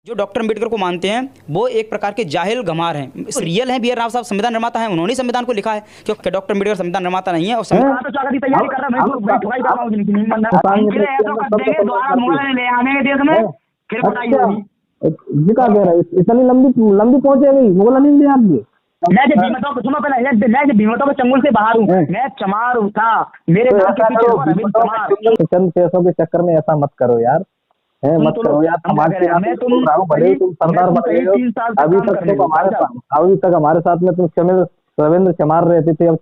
जो डॉक्टर अम्बेडकर को मानते हैं वो एक प्रकार के जाहिल गंवार हैं। रियल हैं बी आर राव साहब, संविधान निर्माता हैं, उन्होंने संविधान को लिखा है, क्योंकि डॉक्टर अम्बेडकर संविधान निर्माता नहीं है। और तो चाकरी तैयारी कर रहा मैं ठुकाई कर रहा हूं जिनकी नहीं देंगे द्वारा मोहर ले आने देश में फिर बताइए जी का कह रहा है इतनी लंबी पहुंचेगी बोला नहीं दिया आपने। मैं जब बीमतों को सुनो पहले मैं जब बीमतों को चंगुल से बाहर हूँ, मैं चमार था मेरे नाम के पीछे रविंद्र चमार। चंद पैसों के चक्कर में ऐसा मत करो यार, है मत करो यार। समाज के मैं तुम भले तुम सरदार बन गए हो, अभी तक हमारे साथ में तुम रविंद्र चमार रहते थे, अब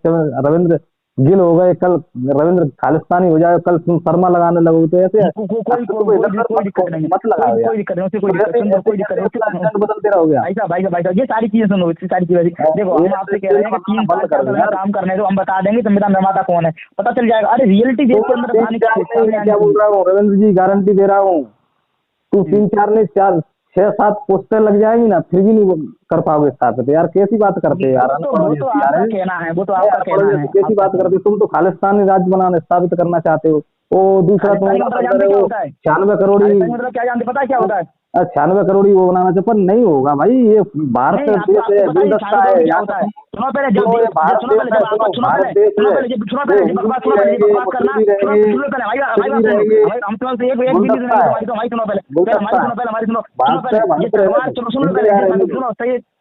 रविंद्र गिल हो गए, कल रविंद्र खालिस्तानी हो जाए, कल तुम शर्मा लगाने लगोगे। तो ऐसे मत लगाओ यार, बदलते रहोगे भाई ये सारी चीजें सुनो, सारी चीजें देखो। हम आपसे कह रहे हैं कि 3 साल काम करने दो, हम बता देंगे संविधान निर्माता कौन है, पता चल जाएगा। अरे रियलिटी देख के क्या बोल रहा हूँ रविंद्र जी, गारंटी दे रहा हूँ। तू 3-4 नहीं 4-6-7 पोस्टर लग जाएंगी ना, फिर भी नहीं कर पाओगे स्थापित। यार कैसी बात करते हैं यार, कहना है वो तो आपका कहना है, कैसी बात करते हो तुम। तो खालिस्तानी राज्य बनाने स्थापित करना चाहते हो। वो दूसरा तुम 96 करोड़ी मतलब क्या जानते, पता है क्या होता है? 96 करोड़ी वो बनाना चाहिए, पर नहीं होगा भाई। ये भारत देश है, गुलदस्ता है। सुनो पहले जब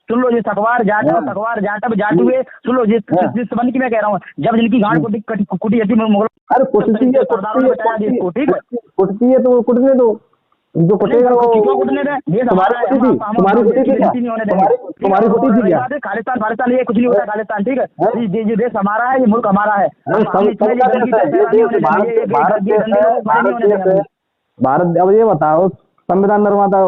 सुन लो, सखवार जाटव जाटुए सुन लो, जिस संबंध की मैं कह रहा हूँ, जब जिनकी गांड कुटी थी मुगल। अरे कुटती है तो कुटने दो, जो कुटेगा वो तुम्हारी कुटी थी क्या? खालिस्तान ये कुछ नहीं होता खालिस्तान, ठीक है। ये देश हमारा है, ये मुल्क हमारा है। भारत। अब ये बताओ संविधान निर्माता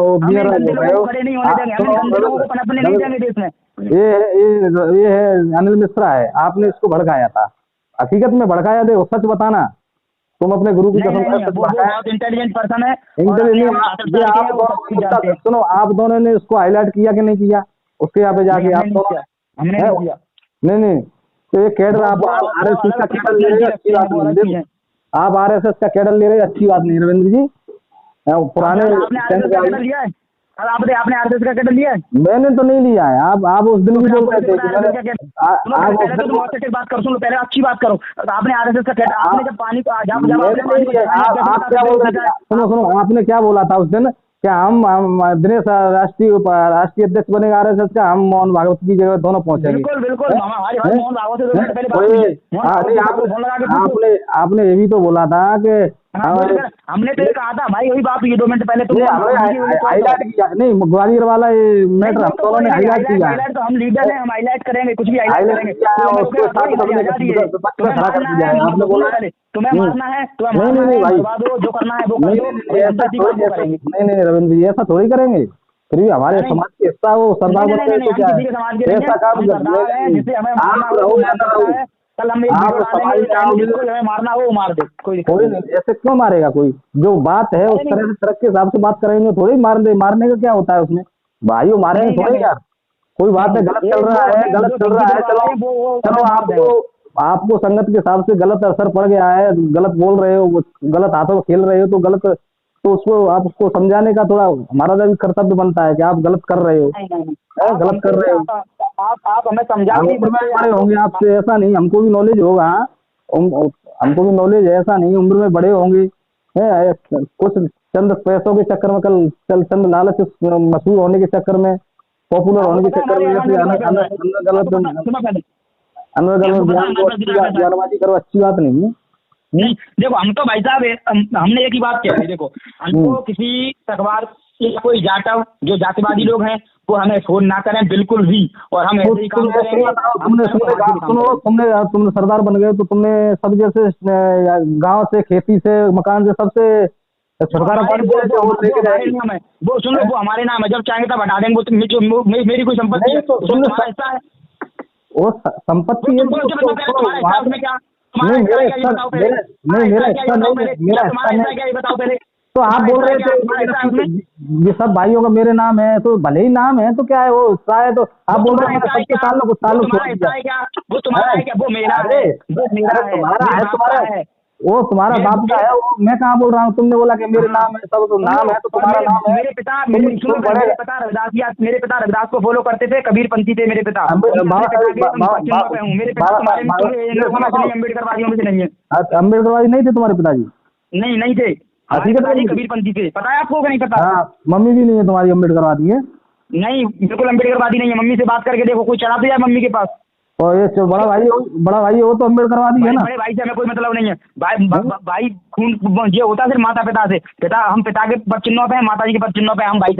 ये है अनिल मिश्रा है, आपने इसको भड़काया था। हकीकत में भड़काया, देखो सच बताना। तुम अपने गुरु की कसम, बहुत इंटेलिजेंट पर्सन है। सुनो, आप दोनों ने इसको हाईलाइट किया कि नहीं किया उसके यहाँ पे जाके? आप दोनों नहीं तो ये कैडर आप RSS का कैडर ले रहे, अच्छी बात नहीं। आप RSS का कैडर ले रहे, अच्छी बात नहीं रविंद्र जी। पुराने आपने RSS का कैडर लिया है? मैंने तो नहीं लिया है। आप उस दिन भी बोल रहे थे बात करो, सुनो पहले अच्छी बात करो। आपने RSS का कैडर, आपने जब पानी को आप क्या बोल रहे थे? सुनो, आपने क्या बोला था उस दिन? क्या हम दिनेश राष्ट्रीय अध्यक्ष बनेगा RSS का, हम मोहन भागवत की जगह दोनों पहुंचेंगे। बिल्कुल आपने ये भी तो बोला था कि हमने तो कहा था भाई, वही बात ये 2 मिनट पहले तुमने हाईलाइट किया। नहीं, ग्वालियर वाला ये मैटर हम हाईलाइट किया। तो हम लीडर हैं, हम हाईलाइट करेंगे, कुछ भी हाईलाइट करेंगे। तुम्हें मारना है जो करना है वो करेंगे। नहीं रविंद्र जी, ऐसा थोड़ी करेंगे। फिर भी हमारे समाज के हिस्सा वो सरदार ऐसा काम जिसे हमें कल हम मारना वो मार दे, कोई ऐसे क्यों मारेगा कोई? जो बात है उस तरह से तरह के हिसाब से बात करेंगे, थोड़ी मारने का क्या होता है उसमें? भाइयों मारेंगे थोड़ी यार। कोई बात है, गलत चल रहा है, चलो आपको संगत के हिसाब से गलत असर पड़ गया है, गलत बोल रहे हो, गलत हाथों में खेल रहे हो, तो उसको आप उसको समझाने का थोड़ा हमारा भी कर्तव्य बनता है कि आप गलत कर रहे हो। गलत कर रहे हो आप हमें समझा बड़े होंगे आपसे, ऐसा नहीं। हमको भी नॉलेज होगा, हमको भी नॉलेज है, ऐसा नहीं। उम्र में बड़े होंगे, है कुछ चंद पैसों के चक्कर में, कल चंद लालच मशहूर होने के चक्कर में, पॉपुलर होने के चक्कर में ज्ञानबाजी करो, अच्छी बात नहीं है। नहीं देखो, हम तो भाई साहब हमने एक ही बात कही, देखो हमको किसी सखवार या कोई जाटव जो जातिवादी लोग हैं वो हमें फोन ना करें बिल्कुल भी, और हम ऐसे ही काम करेंगे। तुमने सरदार बन गए तो तुमने सब जैसे गांव से, खेती से, मकान से, सबसे छुटकारा पाने वो सुनो, वो हमारे नाम है, जब चाहेंगे तब हटा देंगे। वो मेरी कोई संपत्ति है, ऐसा है वो संपत्ति है। तो आप बोल रहे थे ये सब भाइयों का मेरे नाम है, तो भले ही नाम है तो क्या है, वो शायद तो आप बोल रहे हैं सबके ताल्लुक वो तुम्हारा है क्या? वो मेरा है, वो मेरा है, तुम्हारा है। वो तुम्हारा बाप का है, वो मैं कहाँ बोल रहा हूँ। तुमने बोला कि मेरे नाम है, सब तो नाम है तो तुम्हारा नाम है। मेरे पिता मेरे पिता रविदास को फॉलो करते थे, कबीर पंथी थे मेरे पिता। मेरे पिता अम्बेडकरवादियों में से नहीं है। अम्बेडकरवादी नहीं थे तुम्हारे पिताजी? नहीं थे, कबीर पंथी थे। पता है आपको कि नहीं पता? हाँ, मम्मी भी नहीं है तुम्हारी अम्बेडकरवादी है? नहीं, बिल्कुल अम्बेडकरवादी नहीं है। मम्मी से बात करके देखो, कोई चलाते जाए मम्मी के पास। और ये बड़ा भाई हो तो अम्बेडकरवादी है ना? बड़े भाई से हमें कोई मतलब नहीं है। भाई खून ये होता है सिर्फ माता पिता से। हम पिता के पद चिन्हों पे हैं, माता जी के पद चिन्हों पे हम भाई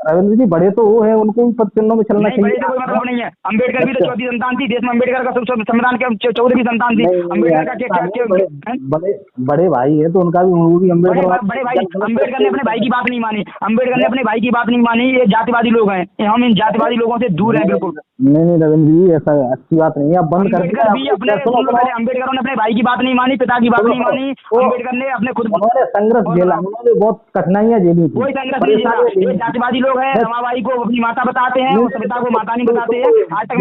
रविंद्र जी बड़े तो वो है, उनको भी पद चिन्हों में चलना चाहिए। बड़े से कोई मतलब नहीं है। अम्बेडकर भी तो 14वीं संतान थी देश में, अम्बेडकर का संविधान के 14वीं संतान थी। अम्बेडकर का बड़े भाई है तो उनका भी, वो भी बड़े भाई। अम्बेडकर ने अपने भाई की बात नहीं मानी, अम्बेडकर ने अपने भाई की बात नहीं मानी। ये जातिवादी लोग हैं, हम इन जातिवादी लोगों से दूर हैं बिल्कुल। नहीं रविंद्र जी, ऐसा अच्छी बात नहीं है, आप बंद कर दिया। अम्बेडकर ने अपने भाई की बात नहीं मानी, पिता की बात नहीं मानी। अम्बेडकर ने अपने खुद संघर्ष झेला, उन्होंने बहुत कठिनाइयां झेली थी। कोई संघर्ष नहीं झेला। ये जातिवादी लोग हैं, रमाबाई को अपनी माता बताते हैं, उस पिता को माता नहीं बताते हैं। आज तक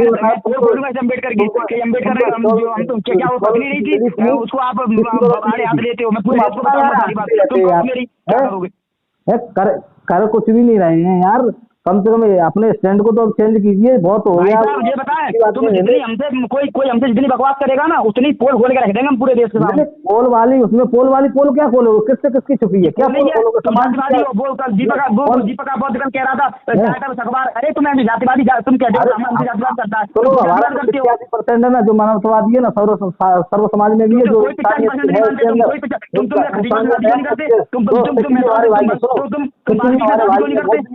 मैं बोलूंगा अम्बेडकर की, अम्बेडकर ने हम तो क्या वो पत्नी नहीं थी, उसको आप बड़े हाथ लेते हो। मैं पूरे देश को बताऊंगा मेरी क्या करोगे? कर कुछ भी नहीं रहे हैं यार, कम से कम अपने स्टैंड को तो अब चेंज कीजिए, बहुत हो गया। ये बताएं, तुम जितनी हमसे कोई हमसे जितनी बकवास करेगा ना, उतनी पोल खोल के रख देंगे हम पूरे देश के सामने। पोल वाली क्या खोलो? किसकी छुपी है? क्या समाजवादी बोल कर दीपका बहुत कल कह रहा था अखबार। अरे तुम्हें जातिवादी तुम कहते हो जातिवाद करता है। 80% है ना जो मानवतावादी है ना, सर्व समाज में भी है जो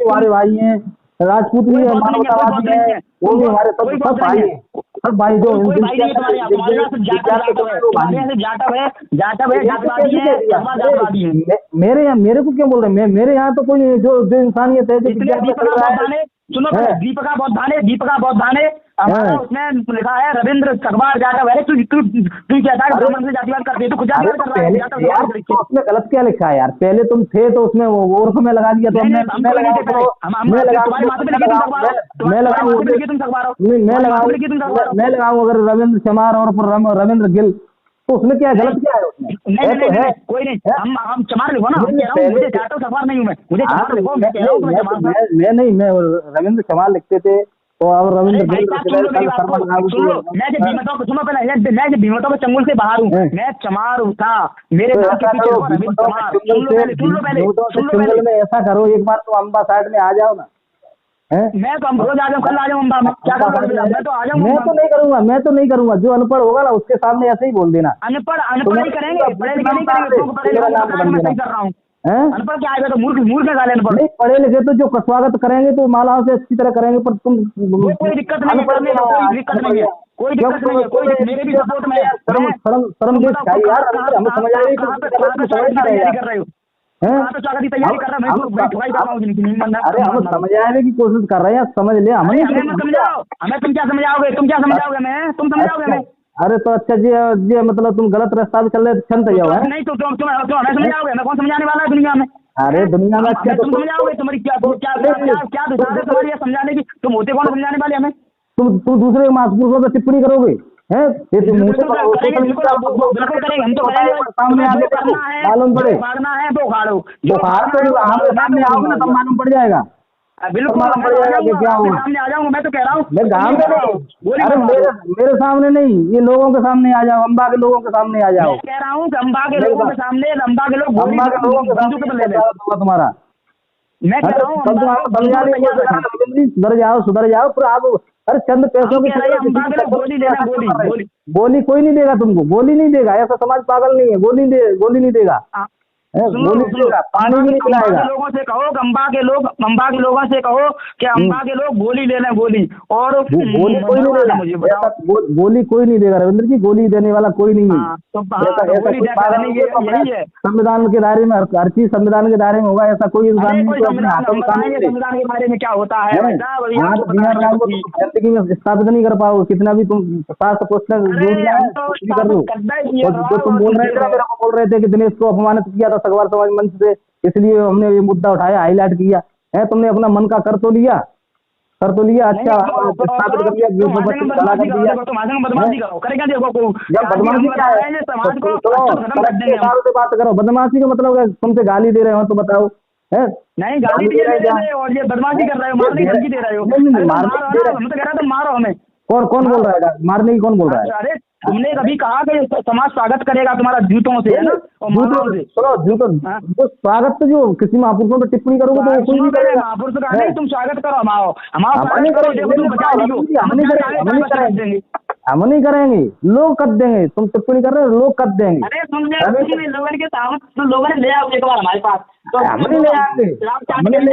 हमारे भाई हैं, राजपूत भी है, मानवतावादी है, वो भी हमारे सब भाई हैं, सब भाई जो मेरे को क्यों बोल रहे हैं? मेरे यहाँ तो कोई जो इंसानियत है, सुनो, दीपिका बौद्धाने हमारा उसमें लिखा है रविंद्र अखबार जाटव है। तू कहता है ब्राह्मण से जातिवाद करते हैं, तो खुद जातिवाद कर रहा है। उसमें गलत क्या लिखा है यार? पहले तुम थे तो उसमें उर्फ में लगा दिया, तो मैं लगाऊं अगर रविंद्र चमार और रविंद्र गिल, तो उसमें क्या गलत क्या है? उसमें नहीं, कोई नहीं, हम चमार लिखो ना। मुझे जाटव अखबार नहीं हूँ, मुझे चमार लिखो। मैं रविंद्र चमार लिखते थे तो अब रविंद्र मैं जब भीमतों के चंगुल से बाहर हूँ, मैं चमार था। मेरे नाम के पीछे में ऐसा करो, एक बार तो अम्बा साइड में आ जाओ ना। मैं तो रोज आ जाऊँ, कल आ जाऊँ अम्बा में, क्या करूँगा? मैं तो आ जाऊँ। मैं तो नहीं करूँगा। जो अनपढ़ होगा ना उसके सामने ऐसे ही बोल देना। अनपढ़ नहीं करेंगे, पढ़े लिखे नहीं करेंगे। सही कर रहा हूँ। अनपढ़ क्या आएगा? तो मूर्ख गाले अनपढ़। नहीं, पढ़े लिखे तो जो स्वागत करेंगे तो मालाओं से अच्छी तरह करेंगे, पर तुम कोई दिक्कत नहीं है, कोई दिक्कत नहीं है, कोई मेरे भी सपोर्ट में। शर्म देश चाहिए यार, हमें समझ आ रही है कर रहे हो। अरे हम समझ आने की कोशिश कर रहे हैं, समझ ले। हमें समझाओ, हमें तुम क्या समझाओगे? तुम समझाओगे मैं? अरे तो अच्छा जी मतलब तुम गलत रास्ता भी चल रहे, क्षण जाओ है नहीं? तो तुम हमें समझाओगे? मैं कौन समझाने वाला है दुनिया में? अरे दुनिया में अच्छा तुम समझाओगे? तुम्हारी क्या तुम्हारी समझाने की? तुम होते कौन समझाने वाले हमें? तुम दूसरे महापुरुषों पर टिप्पणी करोगे? सामने मालूम पड़े, सामने आओगे ना तब मालूम पड़ जाएगा। बिल्कुल क्या होगा? सामने आ जाऊंगा, मैं तो कह रहा हूँ। मैं गाँव में नहीं, अरे मेरे सामने नहीं, ये लोगों के सामने आ जाओ, अम्बा के लोगों के सामने आ जाओ। कह रहा हूँ अम्बा के लोगों के सामने, अम्बा के लोगों के सामने तुम्हारा। मैं कह रहा हूँ सुधर जाओ फिर आप। अरे चंद पैसों की गोली कोई नहीं देगा तुमको, गोली नहीं देगा। ऐसा समाज पागल नहीं है, गोली नहीं देगा, पानी भी नहीं पिलाएगा। लोगों से कहो अम्बा के लोगों से कहो कि अम्बा के लोग गोली ले लें, गोली। और गोली कोई नहीं देगा, मुझे गोली कोई नहीं देगा रविंद्र जी, गोली देने वाला कोई नहीं है। संविधान के दायरे में हर चीज संविधान के दायरे में होगा, ऐसा कोई इंसान नहीं। संविधान के बारे में क्या होता है जिंदगी में स्थापित नहीं कर पाओ, कितना भी तुम 50 क्वेश्चन कर लो। जो तुम बोल रहे थे, मेरे को बोल रहे थे कि दिनेश को अपमानित किया था सगवार समाज मंच से, इसलिए हमने ये मुद्दा उठाया, हाईलाइट किया है। तुमने अपना मन का कर तो लिया, कर तो लिया, अच्छा स्थापित कर लिया, चला कर दिया। बदमाशी करो, करेगा देखो को बदमाशी क्या है? समाज को से बात करो, बदमाशी का मतलब है तुमसे गाली दे रहे हो तो बताओ, है? नहीं गाली दे रहे हो और ये बदमाशी कर रहे हो, मारने की धमकी दे रहे हो। हम तो कह रहा था मारो हमें। कौन बोल रहा है मारने की, कौन बोल रहा है? अरे तुमने कभी कहा कि समाज स्वागत करेगा तुम्हारा जूतों से, है ना? और मालाओं से। चलो जूतों तो स्वागत तो जो किसी महापुरुषों पर टिप्पणी करोगे तो कोई नहीं करेगा। महापुरुष का नहीं, तुम स्वागत करो, हमारा हम नहीं करेंगे, लोग कर देंगे। तुम टिप्पणी कर रहे हो, लोग कर देंगे। अरे तुमने लोगों के सामने तो लोगों ने ले आओ एक बार हमारे पास, तो हम नहीं ले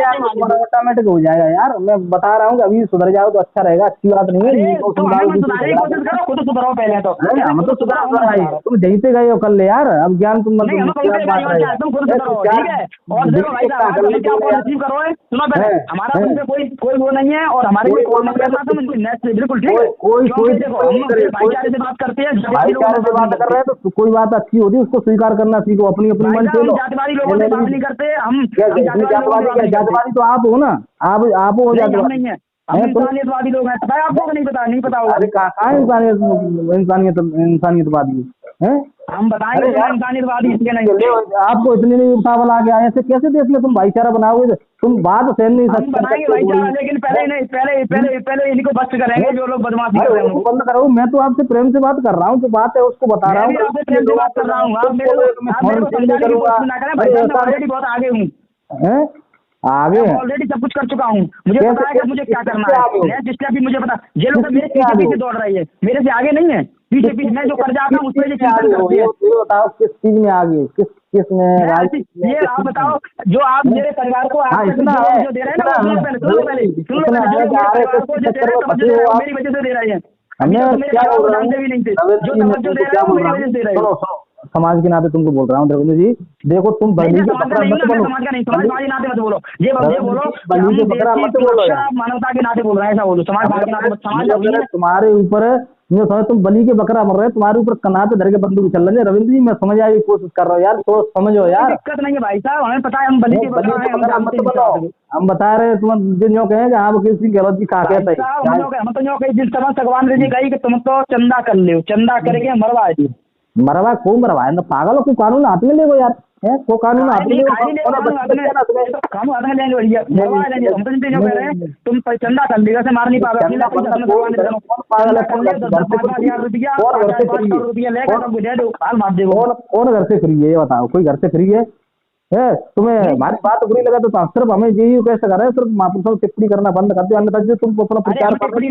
आएंगे, ऑटोमेटिक हो जाएगा यार। मैं बता रहा हूँ कि अभी सुधर जाओ तो अच्छा रहेगा, अच्छी बात नहीं है। सुधारने की कोशिश करो, खुद सुधरो पहले तो। हम तो सुधार, तुम जहीं से गए हो कल ले यार, अब ज्ञान तुम तुम खुद सुधरो, ठीक है? और देखो भाई साहब रिसीव करो, सुनो पहले, हमारा तुमसे कोई वो नहीं है और हमारे कोई कॉल मत करना तुम, बिल्कुल ठीक है? कोई देखो हम भाईचारे से बात करते हैं, भाईचारे से बात कर रहे हैं तो कोई बात अच्छी होती है उसको स्वीकार करना सीखो, अपनी अपनी मन से लो। जातिवादी लोगों से बात नहीं करते हम। जातिवादी तो आप हो ना, आप हो जातिवादी नहीं है, हम इंसानियतवादी लोग हैं। पता है आपको? नहीं पता होगा। अरे कहाँ इंसानियतवादी है? हम बताएंगे इंसानियतवादी इसके नहीं। आपको इतनी नहीं उतावल आ गया, ऐसे कैसे देश में तुम भाईचारा बनाओगे? तुम बात सहन नहीं सकते। भाईचारा लेकिन पहले इन्हीं को बस करेंगे जो लोग बदमाशी कर रहे हैं, बंद करो। मैं तो आपसे प्रेम से बात कर रहा हूँ, जो बात है उसको बता रहा हूँ। बात कर रहा हूँ, ऑलरेडी बहुत आगे हूँ, आगे ऑलरेडी सब कुछ कर चुका हूँ। मुझे पता है कि मुझे क्या करना है। जिससे अभी मुझे पता, ये लोग मेरे पीछे दौड़ रही है, मेरे से आगे नहीं है, पीछे मैं जो कर जाता हूँ उसमें बताओ किस चीज में आगे, किस में? ये आप बताओ, जो आप मेरे परिवार को जो दे रहे हैं ना, मेरी वजह से दे रहे हैं। जानते भी नहीं थे, जो तवज्जो दे रहे हैं मेरी वजह से दे रहे हैं। समाज के नाते तुमको बोल रहा हूँ देवेंद्र जी, देखो तुम बलि के बकरा मत बोलो, समाज नाते मत बोलो, ये बोलो बलि के बकरा मत बोलो, मानवता के नाते बोल रहे हैं, ऐसा बोलो। समाज के नाते तुम्हारे ऊपर तुम बलि के बकरा मर रहे, तुम्हारे ऊपर कनात धर के बंदूक चल रहे हैं। रविंद्र जी मैं समझ आने की कोशिश कर रहा हूँ यार, तो समझो यार, दिक्कत नहीं है भाई साहब, हमें पता है हम बलि के बकरा मत बोलो। हम बता रहे हैं, तुम जिन जो कहेंगे आप किसी गलत की काके हम तो जो कही जिस तरह भगवान जी कही कि तुम तो चंदा कर लो, चंदा करके मरवा दी। मरवा को मरवाए ना पागल को, कानून हाथ में ले गो यार, है को कानून हाथ में ले, काम हाथ में लेंगे भैया, मरवा लेंगे। हम तो जो कह रहे हैं तुम चंदा कर लेगा से मार नहीं पाओगे, पागल कौन घर से फ्री है ये बताओ? कोई घर से फ्री है? तुम्हें हमारी बात बुरी लगा तो सिर्फ हमें यही कैसे कर रहे हैं, सिर्फ महापुरुषों को टिप्पणी करना बंद कर दो, अन्यथा तुम अपना प्रचार टिप्पणी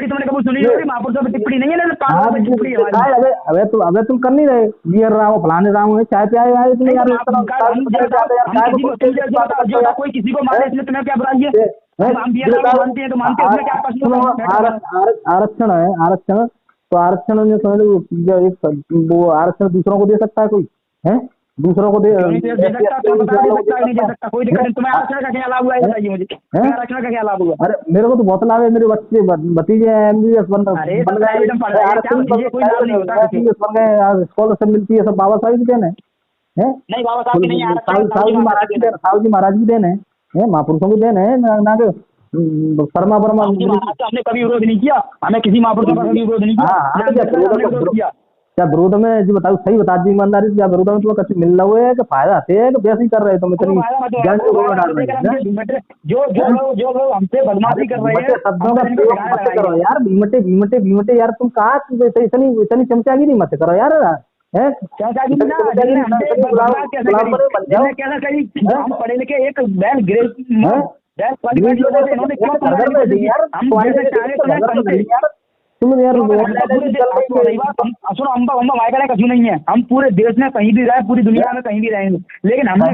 तुमने कभी सुनी होगी? महापुरुषों पर टिप्पणी नहीं है। अबे तुम कर नहीं रहे, बियर रहा हो फलाने रहा हूँ, चाय पे आए तुम्हें यार, कोई किसी को मारे इसमें तुम्हें क्या बुराई है? मानते हैं तो मानते हैं। आरक्षण है, आरक्षण तो आरक्षण में समझ लो वो आरक्षण दूसरों को दे सकता है कोई? है दूसरों को दे सकता, कोई दिक्कत नहीं। तुम्हें आरक्षण का क्या लाभ हुआ है बताइए मुझे, आरक्षण का क्या लाभ हुआ? अरे मेरे को तो बहुत लाभ है, मेरे बच्चे भतीजे MBBS बन गए, स्कॉलरशिप मिलती है, सब बाबा साहब की देन है। नहीं बाबा साहब की नहीं, साहू जी महाराज की देन है, महापुरुषों की देन है ना कि शर्मा वर्मा। हमने कभी विरोध नहीं किया, हमें किसी महापुरुषों का कभी विरोध नहीं किया। क्या विरोध में जी बताओ, सही बता दी ईमानदारी से, क्या विरोध में तुम्हें कुछ मिल रहा है कि फायदा है कि वैसे ही कर रहे हो तुम? इतनी जो लोग हमसे बदमाशी कर रहे हैं शब्दों का प्रयोग मत करो यार, भीमटे यार, तुम कहा इतनी चमचागिरी मत करो यार। पढ़े लिखे एक बैल ग्रेड तुम यार सुनो, अम्बा वायका कभी नहीं है। हम पूरे देश में कहीं भी रहे, पूरी दुनिया में कहीं भी रहेंगे, लेकिन हमें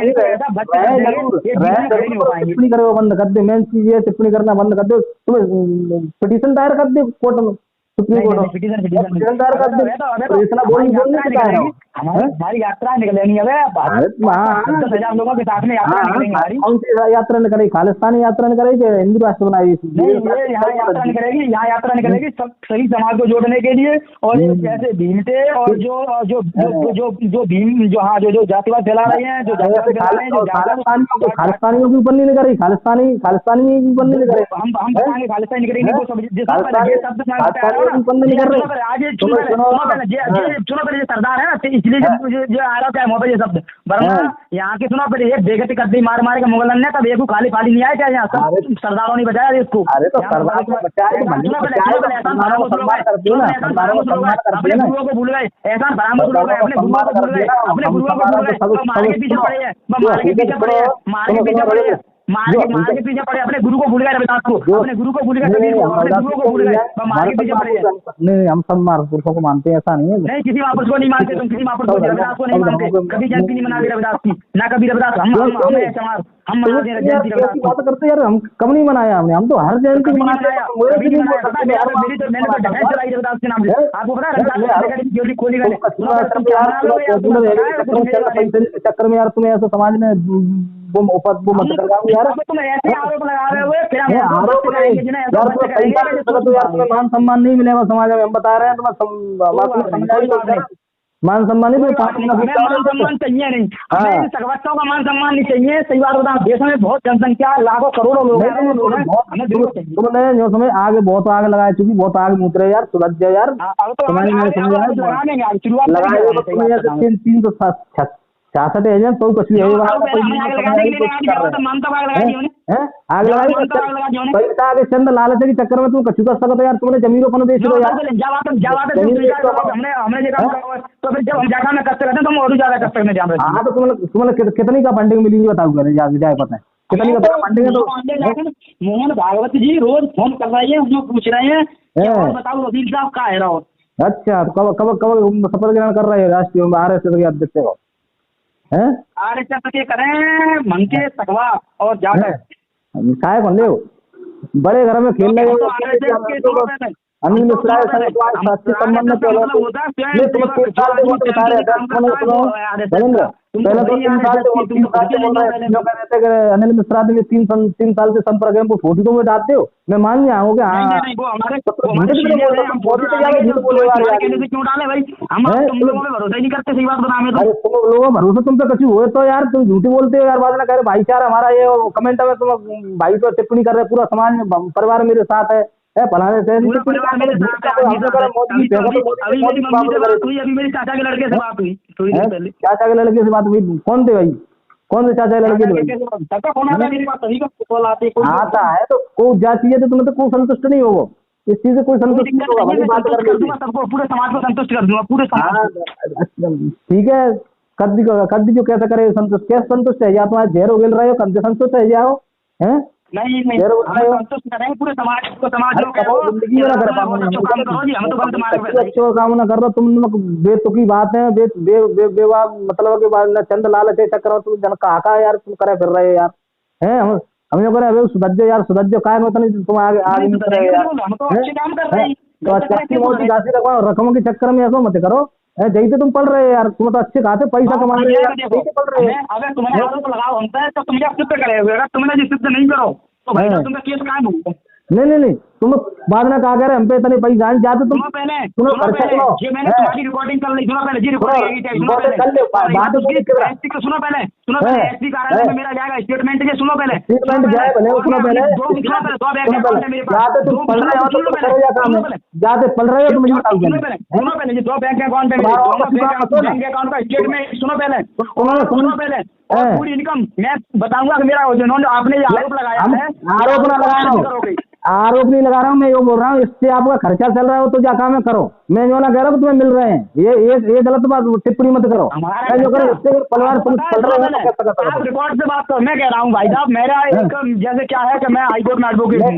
टिप्पणी करो बंद कर दे। मेन चीज ये टिप्पणी करना बंद कर दो। तुम्हें पिटीशन दायर कर दे कोर्ट में, सुप्रीम कोर्ट में पिटीशन दायर कर दे। इतना बोल नहीं सकता है, हमारी यात्रा निकलेंगी। अब 10,000 लोगों के साथ में यात्रा निकलेंगी हमारी। कौन सी यात्रा निकलेगी? खालिस्तानी यात्रा निकलेगी कि हिंदू राष्ट्र बनाई? नहीं, ये यहाँ यात्रा निकलेगी, यहाँ यात्रा निकलेगी सब सही समाज को जोड़ने के लिए। और जैसे भीमते और जो भीम जो जातिवाद फैला रहे हैं, जो खालिस्तानियों के ऊपर नहीं निकल रही? खालिस्तानी के ऊपर नहीं निकल रही? हम बताएंगे खालिस्तानी निकलेगी। सुनो पहले सरदार है ना, इसलिए जो आ रहा है मोबाइल ये शब्द, वरना यहाँ के सुनो पहले एक बेगति कर दी मार के मुगलन ने, तब एक खाली खाली नहीं आया क्या यहाँ? सब सरदारों ने बचाया इसको। अरे तो सरदार को बचाया, अपने गुरुओं को भूल गए, ऐसा बरामद लोग अपने गुरुओं को भूल गए, अपने गुरुओं को भूल गए, मार के पीछे पड़े हैं, मार के पीछे पड़े हैं, मार के पीछे पड़े हैं, मार के पीछे पड़े, अपने गुरु को भूल गए रविदास को, अपने गुरु को भूल गए, अपने गुरु को भूल गए, मार के पीछे पड़े हैं। नहीं, हम सब महापुरुषों को मानते हैं, ऐसा नहीं है। नहीं, किसी महापुरुष को नहीं मानते तुम, किसी महापुरुष को, रविदास को नहीं मानते, कभी जयंती नहीं मनाते रविदास की, ना कभी रविदास हम मनाते हैं जयंती रविदास बात करते यार। हम कब नहीं मनाया हमने? हम तो हर जयंती मनाते हैं। मैंने तो डिफेंस चलाई रविदास के नाम से, आपको पता है खोली गई चक्कर में यार तुम्हें ऐसा समाज में वो मत करवाओ यार। तुम ऐसे आरोप लगा रहे हो, फिर आरोप तो यार तुम्हें मान सम्मान नहीं मिलेगा समाज में। हम बता रहे हैं तुम्हें मान सम्मान नहीं, मान सम्मान चाहिए नहीं, सगवत्ताओं का मान सम्मान नहीं चाहिए। सही बात बताऊं, देश में बहुत जनसंख्या, लाखों करोड़ों लोग हैं, तुमने जो समय आगे बहुत आगे लगाए, चूंकि बहुत आगे मुतरे यार, सुलझ जाए यार। लगाए 366 एजेंट तो कुछ भी आग लगाई चंद लालच के चक्कर में तुम कछु कर सकते यार। तुमने जमीनों को बेच दो यार। तो फिर जब हम जाकर में कष्ट करते हैं तो हम और ज्यादा कष्ट करने जा रहे हैं। हाँ तो तुम्हें कितनी का फंडिंग मिली बताओ, जाए पता है कितनी का फंडिंग है? तो मोहन भागवत जी रोज फोन कर रहे हैं, जो पूछ रहे हैं बताओ वकील साहब का है रहो। अच्छा, तो कब शपथ ग्रहण कर रहे हैं राष्ट्रीय RSS के अध्यक्ष को? RSS के करें मंके सगवा और जाकर काय कौन ले बड़े घर में खेल रहे हो। अनिल मिश्रा अच्छे संबंध में तुम 3 साल से बता रहे पहले तो 3 साल से बोल रहे हैं अनिल मिश्रा ने 3 साल से संपर्क है, फोटो तो डालते हो, मैं मान गया हूँ कि तुम लोगों भरोसा तुम पे कछु हुए तो यार तुम झूठी बोलते हो यार। बाद में कह रहे भाईचारा हमारा ये कमेंट में तुम भाई पर टिप्पणी कर रहे, पूरा समाज में परिवार मेरे साथ है पढ़ाने से। अभी मेरी चाचा के लड़के से बात हुई थोड़ी देर पहले। चाचा के लड़के से बात हुई? कौन थे भाई? कौन से चाचा के लड़के? आता है तो कोई जा चीजें तो तुम्हें तो कोई संतुष्ट नहीं होगा, इस चीज से कोई संतुष्ट नहीं होगा। सबको पूरे समाज को संतुष्ट कर दूंगा, पूरे समाज। ठीक है, कद्दी जो कैसे करे संतुष्ट? कैसे संतुष्ट है? या तुम्हारे जेर हो गिल रहे हो, कद्दे संतुष्ट है जाओ है? नहीं संतुष्ट करेंगे पूरे समाज को, समाज जिंदगी में अच्छो काम ना कर रहे तुम। बेतुकी बात है, बेवा मतलब के बाद चंद लालच चक्कर तुम जन काका यार तुम करे फिर रहे यार है। हम लोग करे सुधज्जो यार, सुधज्जो काय मतलब नहीं तुम आगे रकमों के चक्कर में ऐसा मत करो जैसे तुम पढ़ रहे हो यार। तुम तो अच्छे खाते पैसा कमा रहे हो, पढ़ रहे हो। अगर तुम्हें आरोप लगाओ होता है तो तुम सिद्ध करे हुए, अगर तुमने सिद्ध नहीं करो तो भाई तुम्हें केस कायम होगा। नहीं तुम बाद में कहा करे हम पे इतने पैसा जाते तुम पहले मैंने तुम्हारी रिकॉर्डिंग कर ली, सुनो पहले जी रिकॉर्डिंग सुनो पहले एसपी कार्यालय में मेरा जाएगा स्टेटमेंट ये सुनो पहले स्टेटमेंट जाए भले सुनो पहले जाते पढ़ रहे हो तुम सुनो पहले जी 2 बैंक अकाउंट है, बैंक अकाउंट का स्टेटमेंट सुनो पहले और पूरी इनकम मैं बताऊंगा कि मेरा जिन्होंने आपने आरोप लगाया है आरोप ना लगा रहा हूँ, आरोप नहीं लगा रहा हूँ, मैं ये बोल रहा हूँ इससे आपका खर्चा चल रहा हो तो जाकर मैं करो। मैं जो ना कह रहा हूँ तुम्हें मिल रहे हैं, ये गलत बात टिप्पणी मत करो। मैं जो करो इससे परिवार तुम चल रहे हो आप रिकॉर्ड से बात करो। मैं कह रहा हूँ भाई साहब मेरा एक जैसे क्या है कि मैं हाईकोर्ट में एडवोकेट हूँ,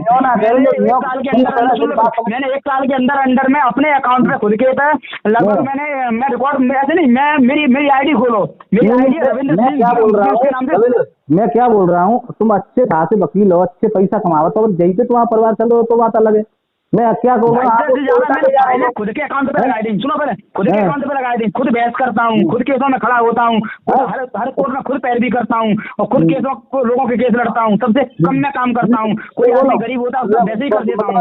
मैंने 1 साल के अंदर में अपने अकाउंट में खुद के लगभग मैं रिकॉर्ड ऐसे नहीं मेरी आईडी खोलो, मेरी आईडी रविंद्र सिंह। मैं क्या बोल रहा हूँ तुम अच्छे खासे वकील हो, अच्छे पैसा कमाओ, तो जैसे तुम्हारा परिवार चल रहा हो तो बात अलग है। मैं क्या कहूँगा इससे ज्यादा मैंने पहले खुद के अकाउंट पे लगाई दी, सुनो पहले खुद के अकाउंट पे लगाई दी, खुद बहस करता हूँ, खुद केसों में खड़ा होता हूँ, हर कोर्ट में खुद पैरवी करता हूँ और खुद केसों लोगों के केस लड़ता हूँ, सबसे कम में काम करता हूँ। कोई आदमी गरीब होता है उसको वैसे ही कर देता हूँ।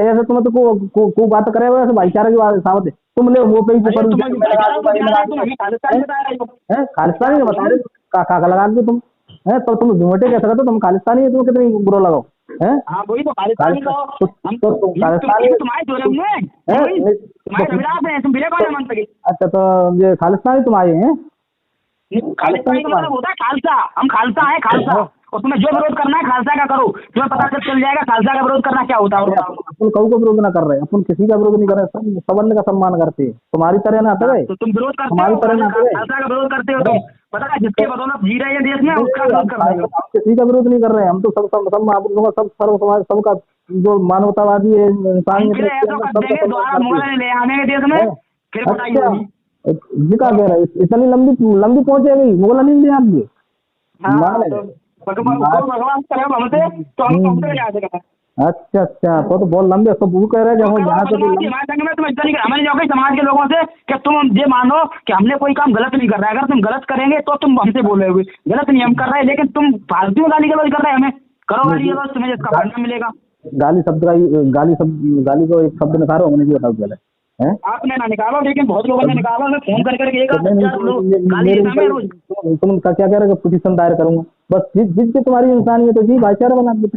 ऐसे तुम तो को बात करे वैसे भाईचारा की बात सामने तुम ले वो पे खालिस्तानी बता रहे काका लगा के तुम है तो तुम झूठे कह सकते हो तुम खालिस्तानी है तुम कितनी बुरा लगाओ है। हाँ वही तो खालिस्तानी तुम बिना कौन मान सके। अच्छा तो ये खालिस्तानी तुम आए हैं खालिस्तानी का मतलब होता है खालसा, हम खालसा है खालसा, और तुम्हें जो विरोध करना है खालसा का करो, तुम्हें पता चल जाएगा खालसा का विरोध करना क्या होता है। अपन कहू का विरोध ना कर रहे, अपन किसी का विरोध नहीं कर रहे, सब का सम्मान करते हैं, तुम्हारी तरह ना आते गए तो तुम विरोध करते हो, खालसा का विरोध करते हो, तुम पता है जिसके बदौलत जी रहे हैं देश में उसका विरोध कर रहे हो। किसी का विरोध नहीं कर रहे, हम तो सब सब सब सर्व समाज सबका जो मानवतावादी है इंसान ले आने के देश में फिर बताइए जी का कह रहा है इतनी लंबी पहुंचेगी मुगल नहीं दिया आपकी अच्छा अच्छा तो बहुत लंबे तो वो कह रहे हैं हमारे जो समाज के लोगों से कि तुम ये मानो कि हमने कोई काम गलत नहीं कर रहा है, अगर तुम गलत करेंगे तो तुम हमसे बोलोगे गलत नहीं हम कर रहे हैं, लेकिन तुम फालतू गाली गलौज कर रहे हैं, हमें करो गाली गलौज, तुम्हें इसका फायदा मिलेगा। गाली शब्द का गाली को एक शब्द निकालो हमने भी बताओ पहले है आपने ना निकालो, लेकिन बहुत लोगों ने निकाला, मैं फोन करके तुम क्या कह रहे हो पिटीशन दायर करूंगा बस जिस तुम्हारी इंसानियत है जी भाईचारा बना देते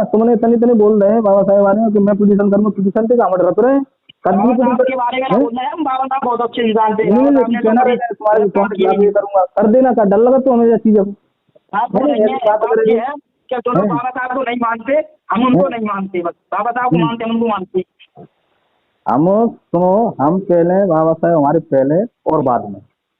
तुमने इतनी बोल रहे हैं बाबा साहेब आने कि मैं पिटीशन करूंगा, पिटीशन पे काम रख रहे हैं कर देना का डर लगा तो हमें चीजों क्या दोनों बाबा साहब को नहीं मानते, हम उनको नहीं मानते, बस बाबा साहब को मानते हम उनको मानते। हम सुनो हम पहले बाबा साहेब हमारे पहले और बाद में